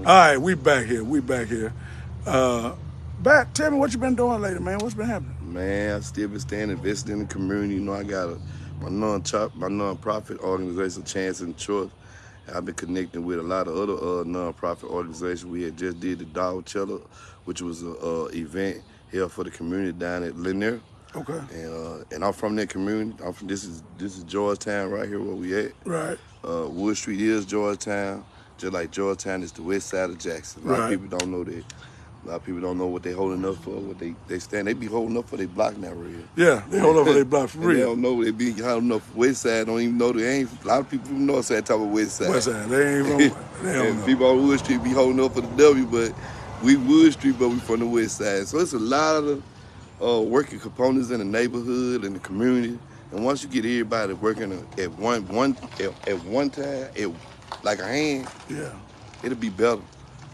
right, we back here. Tell me what you been doing lately, man. What's been happening? Man, I still been staying invested in the community. You know, I got my non-profit organization, Chance and Choice. I've been connecting with a lot of other non-profit organizations. We had just did the Dog Cheddar, which was a event here for the community down at Lanier. Okay. And I'm from that community. This is Georgetown right here where we at. Right. Wood Street is Georgetown, just like Georgetown is the west side of Jackson. A lot of people don't know that. A lot of people don't know what they holding up for, what they stand. They be holding up for their block now, real. Yeah, they hold up for their block for real. They don't know they be holding up for west side. Don't even know they ain't. A lot of people from north side talk about west side. West side, they ain't from. They don't and know. People on Wood Street be holding up for the W, but we Wood Street, but we from the west side. So it's a lot of working components in the neighborhood and the community. And once you get everybody working at one time, like a hand, yeah, it'll be better.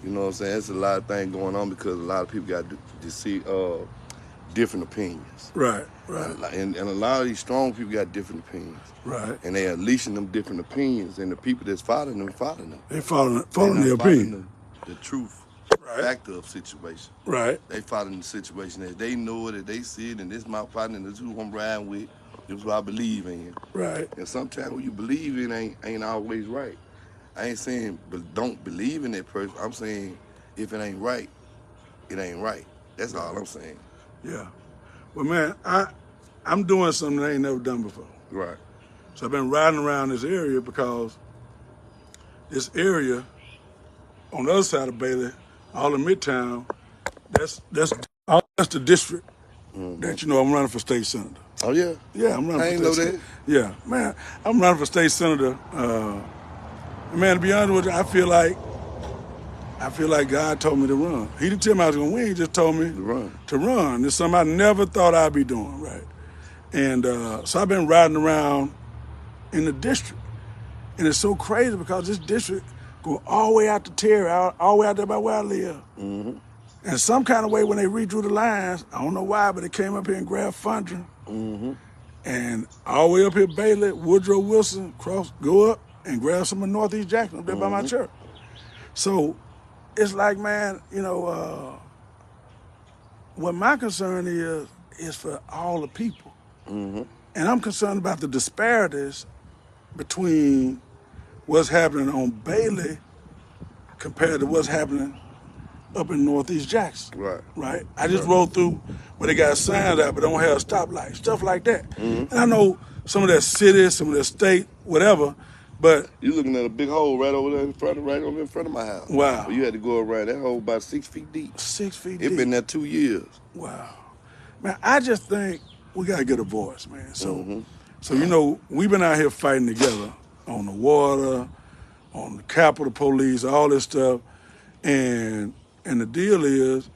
You know what I'm saying? It's a lot of things going on because a lot of people got to see different opinions. Right. And a lot of these strong people got different opinions. Right. And they are unleashing them different opinions, and the people that's following them. They following their opinion. The truth. Right. Factor of situation. Right. They following the situation as they know it, that they see it, and this my partner, and this is who I'm riding with. This is what I believe in. Right. And sometimes what you believe in ain't always right. I ain't saying don't believe in that person. I'm saying if it ain't right, it ain't right. That's all I'm saying. Yeah. Well, man, I'm doing something I ain't never done before. Right. So I've been riding around this area because this area on the other side of Bailey, all in Midtown, that's the district that, I'm running for state senator. Oh, yeah? Yeah, I'm running I for ain't know state that. senator. Yeah, man, I'm running for state senator. Man, to be honest with you, I feel like God told me to run. He didn't tell me I was going to win. He just told me to run. It's something I never thought I'd be doing, right? And so I've been riding around in the district. And it's so crazy because this district go all the way out to Terry, all the way out there by where I live. Mm-hmm. And some kind of way when they redrew the lines, I don't know why, but they came up here and grabbed Fundra. Mm-hmm. And all the way up here, Bailey, Woodrow Wilson, go up and grab some of Northeast Jackson up there by my church. So it's like, man, what my concern is for all the people. Mm-hmm. And I'm concerned about the disparities between what's happening on Bailey compared to what's happening up in Northeast Jackson. Right? I just rode through where they got signs out but don't have a stoplight, stuff like that. Mm-hmm. And I know some of that city, some of that state, whatever, but you looking at a big hole right over there in front of my house. Wow. You had to go around that hole about 6 feet deep. 6 feet deep. It been there 2 years. Wow. Man, I just think we gotta get a voice, man. So we've been out here fighting together on the water, on the Capitol Police, all this stuff. And the deal is,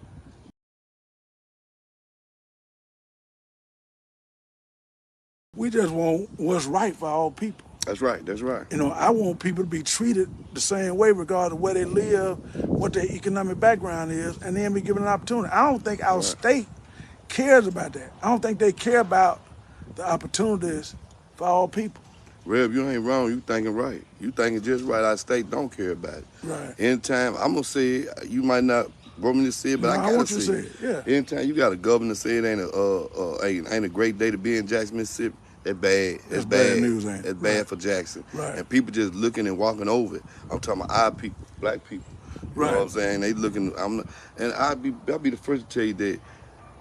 we just want what's right for all people. That's right. I want people to be treated the same way regardless of where they live, what their economic background is, and then be given an opportunity. I don't think our state cares about that. I don't think they care about the opportunities for all people. Rev, you ain't wrong. You thinking right. You thinking just right. Our state don't care about it. Right. Anytime, I'm going to say it, you might not want me to say it, but I got to say it. Yeah. Anytime you got a governor say it ain't a great day to be in Jackson, Mississippi, that's bad. That's bad news, ain't it? That's bad for Jackson. Right. And people just looking and walking over it. I'm talking about our people, black people. You know what I'm saying? They looking, and I'll be the first to tell you that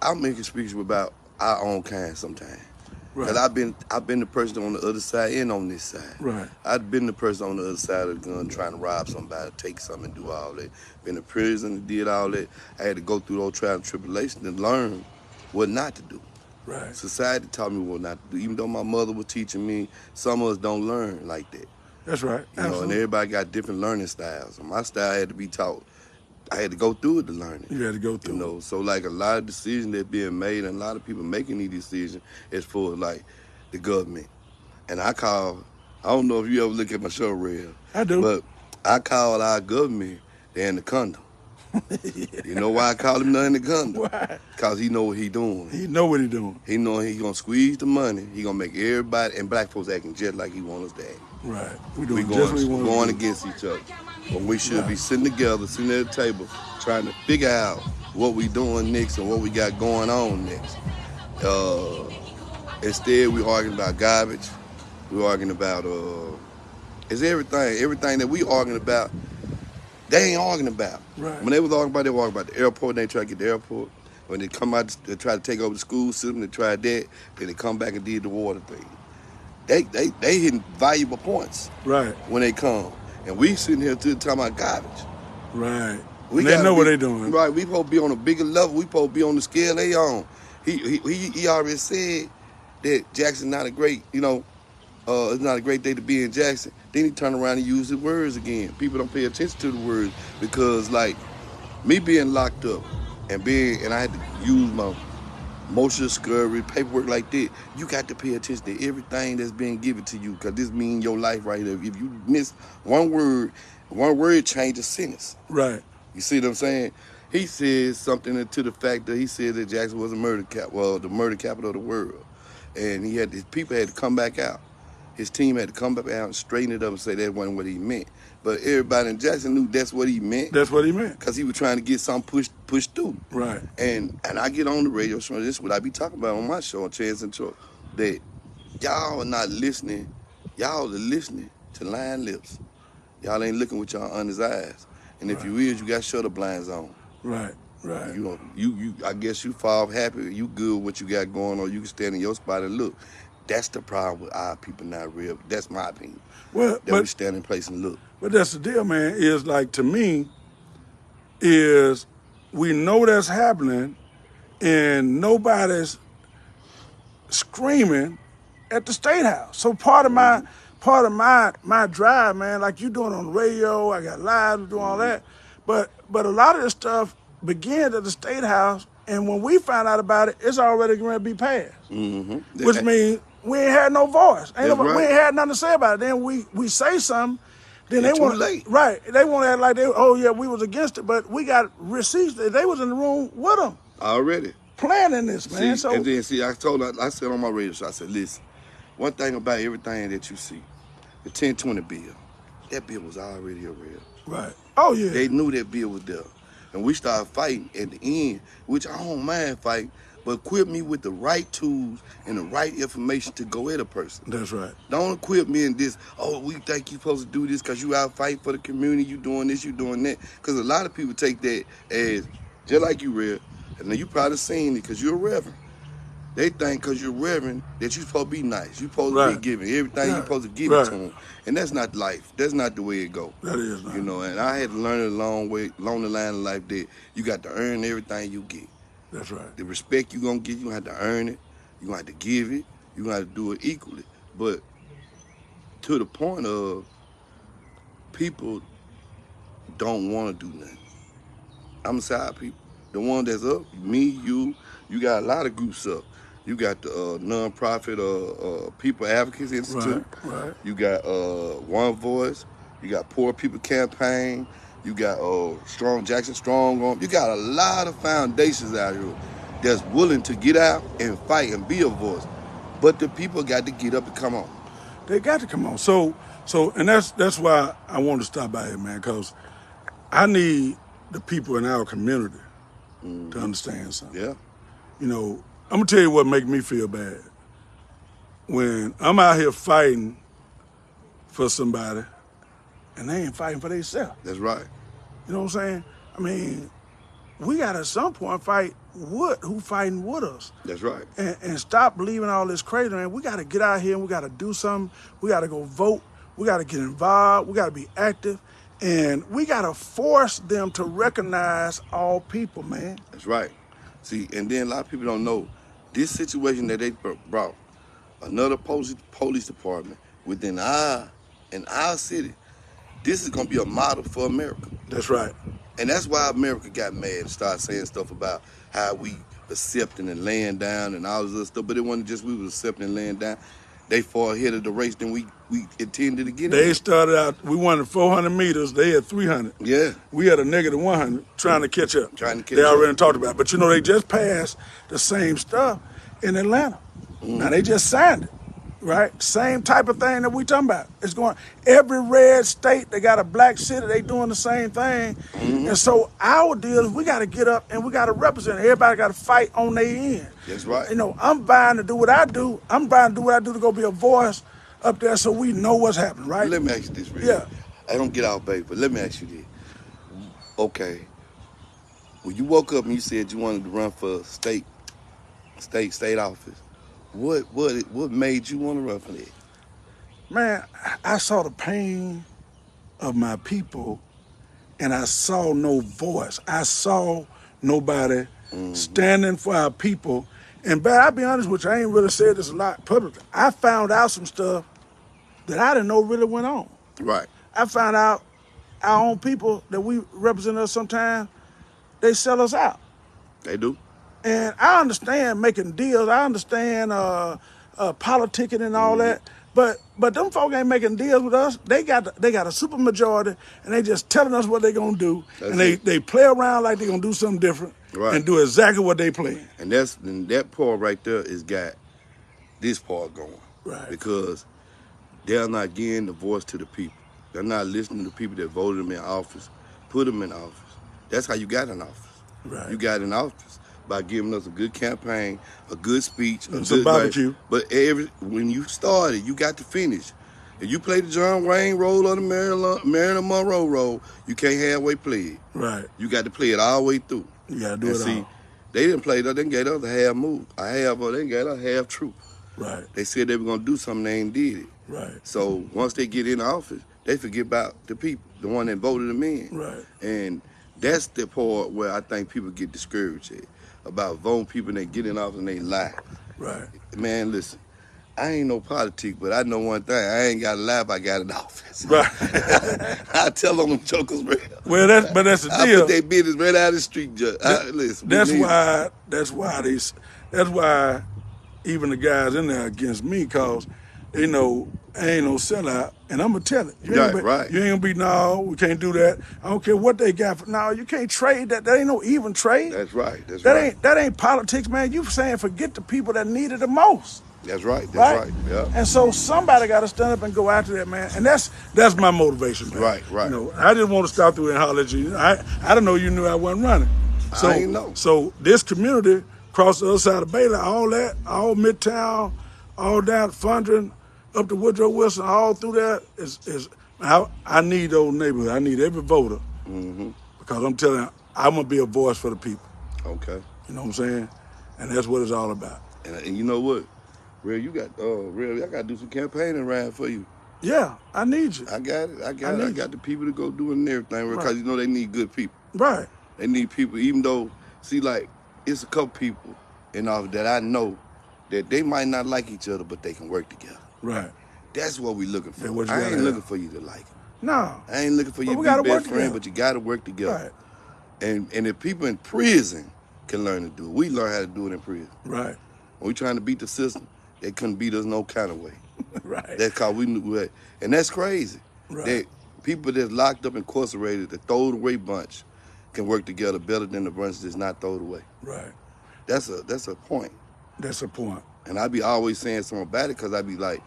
I'm making speeches about our own kind sometimes. Right. Cause I've been the person on the other side and on this side. Right. I've been the person on the other side of the gun trying to rob somebody, take something, and do all that. Been in prison and did all that. I had to go through those trials and tribulations and learn what not to do. Right. Society taught me what not to do. Even though my mother was teaching me, some of us don't learn like that. That's right. You know, and everybody got different learning styles. And my style had to be taught. I had to go through it to learn it. You had to go through it. So like a lot of decisions that being made and a lot of people making these decisions is for like the government. And I don't know if you ever look at my show, Real. I do. But I call our government the anaconda. You know why I call him the anaconda? Why? Because he know what he doing. He know what he doing. He know he gonna squeeze the money. He gonna make everybody and black folks acting just like he want us to act. Right. We going against each other. when we should be Right. sitting together, sitting at a table, trying to figure out what we doing next and what we got going on next. Uh, Instead, we arguing about garbage. We arguing about it's everything that we arguing about. They ain't arguing about. Right. When they was arguing about, they were arguing about the airport. They try to get the airport. When they come out, they try to take over the school system. They tried that. Then they come back and did the water thing. They hitting valuable points Right. when they come, and we sitting here talking about garbage. Right. We And they gotta know what be- they're doing. Right, we supposed to be on a bigger level. We supposed to be on the scale they on. He already said that Jackson not a great, it's not a great day to be in Jackson. Then he turned around and used the words again. People don't pay attention to the words because, like, me being locked up and I had to use my motion discovery, paperwork like that, you got to pay attention to everything that's being given to you because this means your life right there. If you miss one word changes a sentence. Right. You see what I'm saying? He said something to the fact that he said that Jackson was the murder capital of the world. And his people had to come back out. His team had to come back out and straighten it up and say that wasn't what he meant. But everybody in Jackson knew that's what he meant. That's what he meant. Because he was trying to get something pushed through. Right. And I get on the radio show, this is what I be talking about on my show on Chance and Troy, that y'all are not listening. Y'all are listening to lying lips. Y'all ain't looking with y'all honest eyes. And if you is, you got shutter blinds on. Right. Right. I guess you fall happy, you good with what you got going on, you can stand in your spot and look. That's the problem with our people not real. That's my opinion. Well, That we stand in place and look. But that's the deal, man, is like, to me, is we know that's happening and nobody's screaming at the State House. So part of my drive, man, like you doing on the radio, I got live, I'm doing all that. But a lot of this stuff begins at the State House, and when we find out about it, it's already going to be passed. Mm-hmm. Which means we ain't had no voice. We right. ain't had nothing to say about it. Then we say something, then It's they want too late. Right. They want to act like we was against it, but we got receipts. They was in the room with them Already. planning this, man. See, and then I said on my radio show, I said, listen, one thing about everything that you see, the 1020 bill, that bill was already real. Right. Oh yeah. They knew that bill was there. And we started fighting at the end, which I don't mind fighting, but equip me with the right tools and the right information to go at a person. That's right. Don't equip me in this, we think you're supposed to do this because you out fighting for the community, you doing this, you doing that. Because a lot of people take that as, just like you, Rev, and then you probably seen it because you're a reverend. They think because you're reverend that you're supposed to be nice. You're supposed to be giving everything you're supposed to give it to them. And that's not life. That's not the way it go. That is not. And I had to learn it along the line of life that you got to earn everything you get. That's right. The respect you're going to get, you're going to have to earn it. You're going to have to give it. You're going to have to do it equally. But to the point of people don't want to do nothing. I'm side people. The one that's up, me, you got a lot of groups up. You got the nonprofit People Advocacy Institute. Right. You got One Voice. You got Poor People Campaign. You got Jackson Strong Arm. You got a lot of foundations out here that's willing to get out and fight and be a voice. But the people got to get up and come on. They got to come on. So and that's why I want to stop by here, man, because I need the people in our community to understand something. Yeah. I'm going to tell you what make me feel bad. When I'm out here fighting for somebody and they ain't fighting for themselves. That's right. You know what I'm saying? I mean, we got to at some point fight who fighting with us. That's right. And stop believing all this crazy, man. We got to get out here and we got to do something. We got to go vote. We got to get involved. We got to be active. And we got to force them to recognize all people, man. That's right. See, and then a lot of people don't know this situation that they brought another police department within our city. This is gonna be a model for America. That's right. And that's why America got mad and started saying stuff about how we accepting and laying down and all this other stuff. But it wasn't just we was accepting and laying down. They far ahead of the race than we intended to get. They started out, we wanted 400 meters, they had 300. Yeah. We had a negative 100 trying to catch up. They up. already talked about it. But they just passed the same stuff in Atlanta. Now they just signed it. right? Same type of thing that we talking about. It's going every red state. They got a black city. They doing the same thing, and so our deal is we got to get up and we got to represent. Everybody got to fight on their end. That's right. You know, I'm vying to do what I do. I'm vying to do what I do to go be a voice up there so we know what's happening, right? Let me ask you this, Rick. Yeah. I don't get out, baby, but let me ask you this. Okay, when you woke up and you said you wanted to run for state office, what made you want to run for that? Man, I saw the pain of my people, and I saw no voice. I saw nobody standing for our people. And but I'll be honest with you, I ain't really said this a lot publicly. I found out some stuff that I didn't know really went on. Right. I found out our own people that we represent us sometimes, they sell us out. They do. And I understand making deals. I understand politicking and all that. But them folk ain't making deals with us. They got a super majority, and they just telling us what they gonna do. That's and it. they play around like they gonna do something different Right. and do exactly what they playing. And that part right there is got this part going. Right. Because they're not getting the voice to the people. They're not listening to people that voted them in office, put them in office. That's how you got in office. Right. You got in office by giving us a good campaign, a good speech, And some barbecue. But when you started, you got to finish. If you play the John Wayne role or the Marilyn Monroe role, you can't halfway play it. Right. You got to play it all the way through. You gotta do And it see, all. they didn't play that. They gave us a half move. They gave us half truth. Right. They said they were going to do something, they ain't did it. Right. So once they get in office, they forget about the people, the one that voted them in. Right. And that's the part where I think people get discouraged at, about voting people and they get in office and they lie. Right. Man, listen, I ain't no politic, but I know one thing. I ain't got to lie if I got in office. Right. I tell on them jokers, man. Well, that's the I deal. put their business right out of the street, Judge. Listen, That's believe why even the guys in there against me, cause they know I ain't no sellout, and I'm gonna tell it. You ain't Right. You ain't gonna be no. We can't do that. I don't care what they got. For, no, you can't trade that. That ain't no even trade. That's right. That's That right. That ain't politics, man. You saying forget the people that need it the most. That's right. That's right. Yeah. And so somebody got to stand up and go after that, man. And that's my motivation, man. Right. You know, I didn't want to stop through and holler at you. I didn't know you knew I wasn't running. So, I ain't know. So this community across the other side of Baylor, all Midtown, all down Fondren, up to Woodrow Wilson, all through there is I need those neighborhoods. I need every voter because I'm telling you, I'm gonna be a voice for the people. Okay. You know what I'm saying? And that's what it's all about. And you know what? Real, I got to do some campaigning around for you. Yeah, I need you. I got it. I got the people to go do it and everything because Right. you know they need good people. Right. They need people, even though, see, like, it's a couple people in office that I know that they might not like each other, but they can work together. Right. That's what we looking for. Yeah, what you I gotta ain't looking have. for you to like it. No. I ain't looking for you But to we be gotta best work friend, together. but you got to work together. Right. And if people in prison can learn to do it, we learn how to do it in prison. Right. When we trying to beat the system, they couldn't beat us no kind of way. Right. That's cause we knew that. And that's crazy. Right. That people that's locked up, incarcerated, the throwed away bunch can work together better than the bunch that's not thrown away. Right. That's a point. That's the point. And I be always saying something about it because I be like,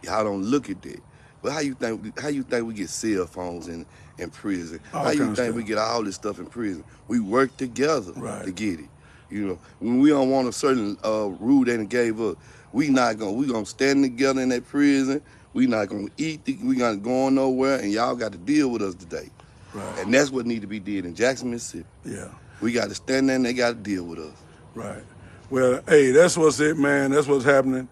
y'all don't look at that. But how you think we get cell phones in prison? All How you kind of think stuff. we get all this stuff in prison? We work together Right. to get it. You know, when we don't want a certain rule they done gave us, we gonna stand together in that prison. We not gonna eat. We not going nowhere, and y'all got to deal with us today. Right. And that's what need to be did in Jackson, Mississippi. Yeah. We got to stand there, and they got to deal with us. Right. Well, hey, that's what's it, man. That's what's happening.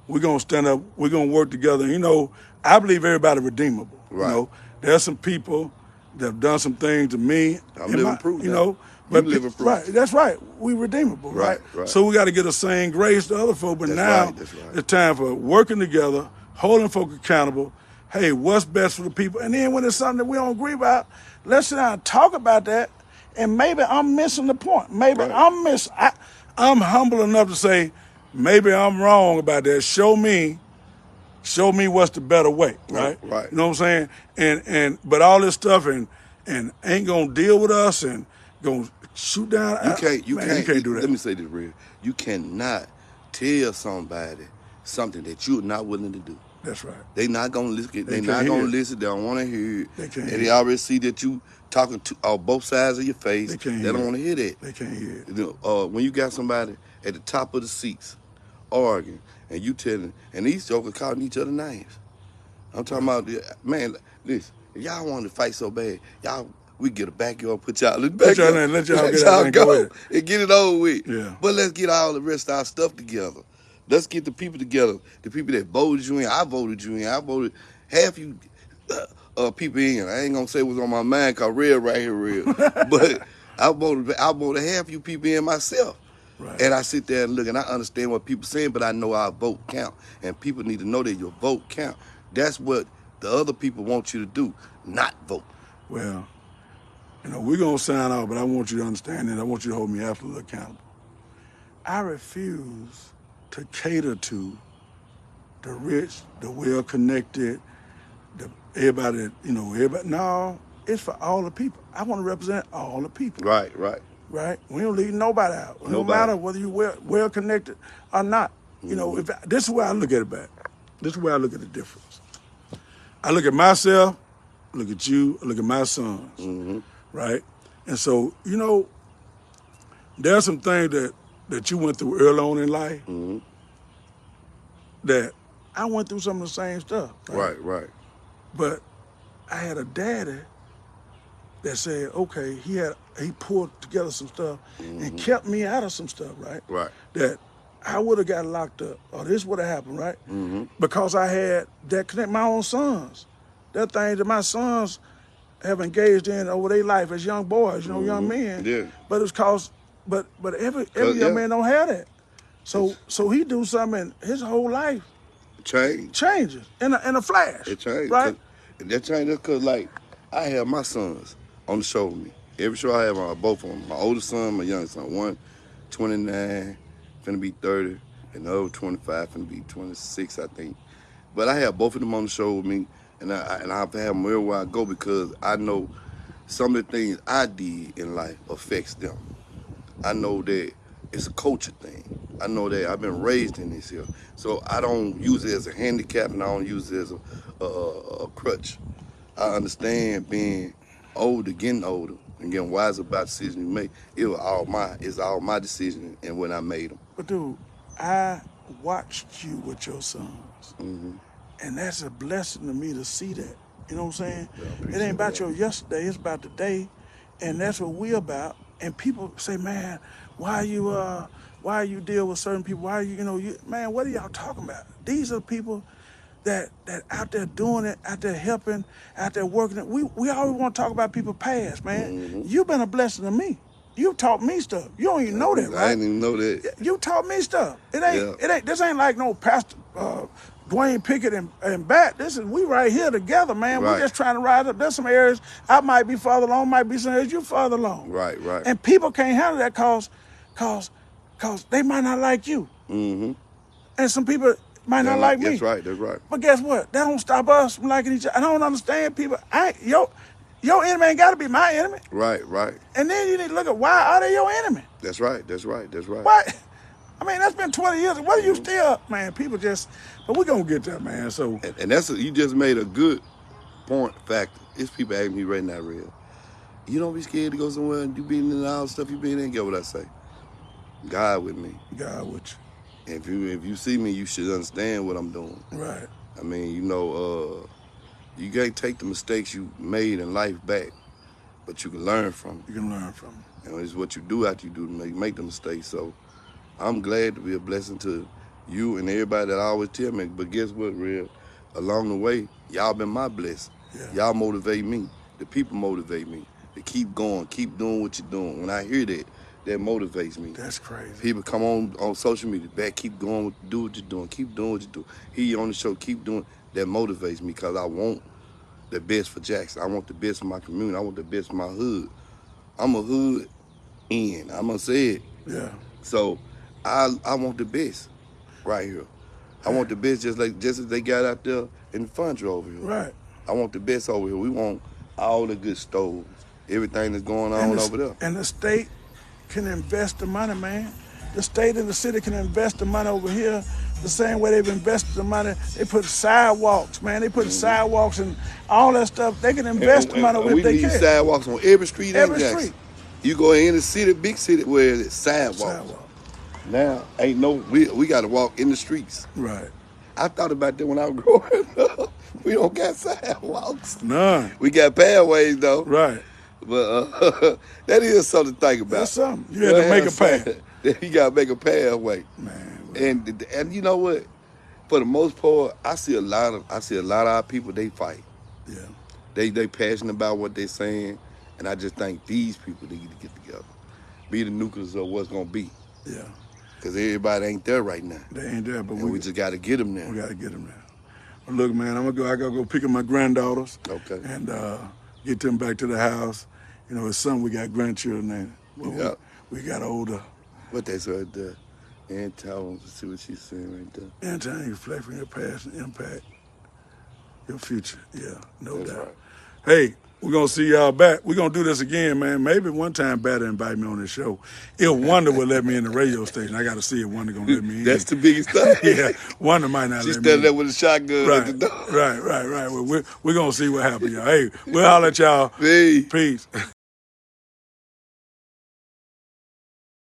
We're gonna stand up. We're gonna work together. You know, I believe everybody redeemable. Right. You know, there's some people that have done some things to me. I'm living proof You now. know, You living proof. right. That's right. We redeemable. Right. Right. So we got to get the same grace to other folk. But That's now right, that's right. it's time for working together, holding folk accountable. Hey, what's best for the people? And then when it's something that we don't agree about, let's sit down and talk about that. And maybe I'm missing the point. Maybe Right. I'm humble enough to say, maybe I'm wrong about that. Show me what's the better way, right? Right. You know what I'm saying? But all this stuff and ain't gonna deal with us and gonna shoot down. You can't do that. Let me say this real. You cannot tell somebody something that you're not willing to do. That's right. They not gonna listen. They They can't not hear gonna it. listen. They don't want to hear it. They can't And hear they it. already see that you talking to both sides of your face. They can't They hear don't it. want to hear that. They can't hear it. You know, when you got somebody at the top of the seats arguing, and you telling, and these jokers calling each other names. I'm talking about, man. Listen, if y'all want to fight so bad, we get a backyard, put y'all in the backyard, let y'all get out and go ahead and get it over with. Yeah. But let's get all the rest of our stuff together. Let's get the people together. The people that voted you in, I voted you in. I voted half you people in. I ain't gonna say what's on my mind, cause real right here, real. But I voted half you people in myself. Right. And I sit there and look, and I understand what people saying, but I know our vote count, and people need to know that your vote count. That's what the other people want you to do, not vote. Well, we're going to sign off, but I want you to understand that. I want you to hold me absolutely accountable. I refuse to cater to the rich, the well-connected, everybody, everybody. No, it's for all the people. I want to represent all the people. Right. Right? We don't leave nobody out. No matter whether you're well-connected or not. This is where I look at it back. This is where I look at the difference. I look at myself, look at you, I look at my sons, right? And so, there are some things that you went through early on in life that I went through some of the same stuff. Right. But I had a daddy that said, okay, he pulled together some stuff and kept me out of some stuff, right? Right. That I would have got locked up, or this would have happened, right? Because I had that connect my own sons. That thing that my sons have engaged in over their life as young boys, young men. Yeah. But it's cause, but every young man don't have that. So he do something, and his whole life changes in a flash. It changed, right? That changed because like I have my sons on the show with me. Every show I have, both of them. My oldest son, my youngest son. One, 29, finna be 30, and the other 25, finna be 26, I think. But I have both of them on the show with me, and I've had them everywhere I go because I know some of the things I did in life affects them. I know that it's a culture thing. I know that I've been raised in this here. So I don't use it as a handicap, and I don't use it as a crutch. I understand being older, getting older, and getting wiser about decisions you make. It's all my decision and when I made them. But dude, I watched you with your sons, and that's a blessing to me to see that. You know what I'm saying? Yeah, it ain't about your yesterday, it's about today, and that's what we're about. And people say, man, why you deal with certain people? Why man, what are y'all talking about? These are people that out there doing it, out there helping, out there working it. We always want to talk about people past, man. You've been a blessing to me. You taught me stuff. You don't even know that, right? I didn't even know that. You taught me stuff. It ain't. This ain't like no Pastor Dwayne Pickett and Bat. We right here together, man. Right. We're just trying to rise up. There's some areas I might be farther along, might be some areas you farther along. Right. And people can't handle that cause they might not like you. And some people might not like me. That's right. But guess what? That don't stop us from liking each other. I don't understand people. Your enemy ain't got to be my enemy. Right. And then you need to look at why are they your enemy? That's right. Why? I mean, that's been 20 years. What are you still, man? People just, but we're going to get there, man. So, and you just made a good point factor. It's people asking me right now, real. You don't be scared to go somewhere and you being in all the stuff you been in. Get what I say? God with me. God with you. If you see me, you should understand what I'm doing. Right. I mean, you can't take the mistakes you made in life back, but you can learn from them. You can learn from them. It's what you do after you do to make the mistakes. So I'm glad to be a blessing to you and everybody that always tell me. But guess what, real? Along the way, y'all been my blessing. Yeah. Y'all motivate me. The people motivate me to keep going, keep doing what you're doing. When I hear that motivates me. That's crazy. People come on social media, keep going, do what you're doing, keep doing what you do. Hear you on the show, keep doing. That motivates me because I want the best for Jackson. I want the best for my community. I want the best for my hood. I'm a hood in. I'm gonna say it. Yeah. So I want the best right here. I want the best just as they got out there in the country over here. Right. I want the best over here. We want all the good stoves, everything that's going on over there. And the state can invest the money, man. The state and the city can invest the money over here the same way they've invested the money. They put sidewalks, man. They put sidewalks and all that stuff. They can invest the money And if we they need can. sidewalks on every street in Every Jackson. street. You go in the city, big city, where it's sidewalks. Sidewalk. Now, ain't no, we got to walk in the streets. Right. I thought about that when I was growing up. We don't got sidewalks. None. We got pathways, though. Right. But that is something to think about. That's something. You had to make a path. You got to make a pathway. Man. And you know what? For the most part, I see a lot of our people, they fight. Yeah. They passionate about what they're saying, and I just think these people they need to get together, be the nucleus of what's gonna be. Yeah. Because everybody ain't there right now. They ain't there, but we just got to get them there. We got to get them there. But look, man, I gotta go pick up my granddaughters. Okay. And get them back to the house. You know, it's some we got grandchildren and Yeah. we got older. What they said right there. And tell them to see what she's saying right there. And time you reflect from your past and impact your future. Yeah, no That's doubt. right. Hey, we're going to see y'all back. We're going to do this again, man. Maybe one time Batter invite me on this show. If Wonder will let me in the radio station. I got to see if Wonder going to let me in. That's the biggest thing. Yeah, Wonder might not let me in. She's standing there with a shotgun Right, at the door. right. Well, we're going to see what happens, y'all. Hey, we'll holler at y'all. Hey. Peace.